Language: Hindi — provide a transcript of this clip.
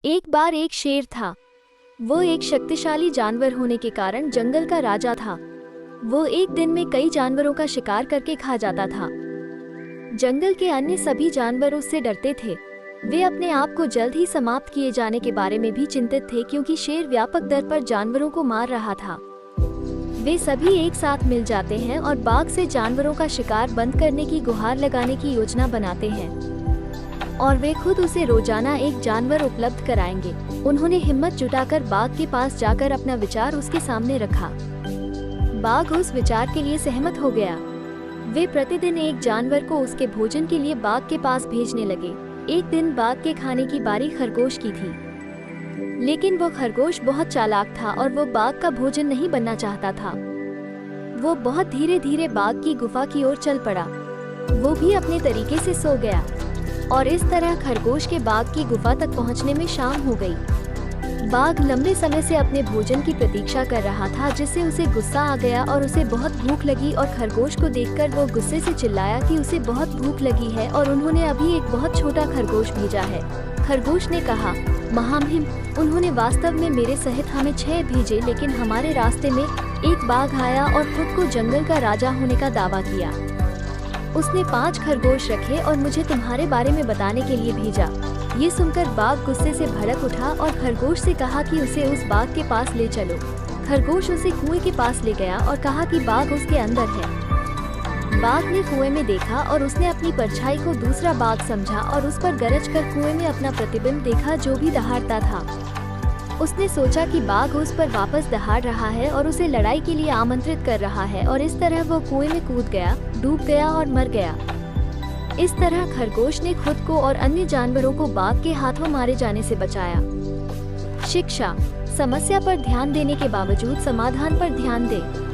एक बार एक शेर था। वो एक शक्तिशाली जानवर होने के कारण जंगल का राजा था। वो एक दिन में कई जानवरों का शिकार करके खा जाता था। जंगल के अन्य सभी जानवर उससे डरते थे। वे अपने आप को जल्द ही समाप्त किए जाने के बारे में भी चिंतित थे, क्योंकि शेर व्यापक दर पर जानवरों को मार रहा था। वे सभी एक साथ मिल जाते हैं और बाघ से जानवरों का शिकार बंद करने की गुहार लगाने की योजना बनाते हैं और वे खुद उसे रोजाना एक जानवर उपलब्ध कराएंगे। उन्होंने हिम्मत जुटाकर बाघ के पास जाकर अपना विचार उसके सामने रखा। बाघ उस विचार के लिए सहमत हो गया। वे प्रतिदिन एक जानवर को उसके भोजन के लिए बाघ के पास भेजने लगे। एक दिन बाघ के खाने की बारी खरगोश की थी, लेकिन वो खरगोश बहुत चालाक था और वो बाघ का भोजन नहीं बनना चाहता था। वो बहुत धीरे धीरे बाघ की गुफा की ओर चल पड़ा। वो भी अपने तरीके से सो गया और इस तरह खरगोश के बाघ की गुफा तक पहुंचने में शाम हो गई। बाघ लंबे समय से अपने भोजन की प्रतीक्षा कर रहा था, जिससे उसे गुस्सा आ गया और उसे बहुत भूख लगी और खरगोश को देखकर वो गुस्से से चिल्लाया कि उसे बहुत भूख लगी है और उन्होंने अभी एक बहुत छोटा खरगोश भेजा है। खरगोश ने कहा, महामहिम, उन्होंने वास्तव में मेरे सहित हमें 6 भेजे, लेकिन हमारे रास्ते में एक बाघ आया और खुद को जंगल का राजा होने का दावा किया। उसने 5 खरगोश रखे और मुझे तुम्हारे बारे में बताने के लिए भेजा। ये सुनकर बाघ गुस्से से भड़क उठा और खरगोश से कहा कि उसे उस बाघ के पास ले चलो। खरगोश उसे कुएं के पास ले गया और कहा कि बाघ उसके अंदर है। बाघ ने कुएं में देखा और उसने अपनी परछाई को दूसरा बाघ समझा और उस पर गरज कर कुएं में अपना प्रतिबिंब देखा, जो भी दहाड़ता था। उसने सोचा कि बाघ उस पर वापस दहाड़ रहा है और उसे लड़ाई के लिए आमंत्रित कर रहा है, और इस तरह वो कुएं में कूद गया, डूब गया और मर गया। इस तरह खरगोश ने खुद को और अन्य जानवरों को बाघ के हाथों मारे जाने से बचाया। शिक्षा: समस्या पर ध्यान देने के बावजूद समाधान पर ध्यान दें।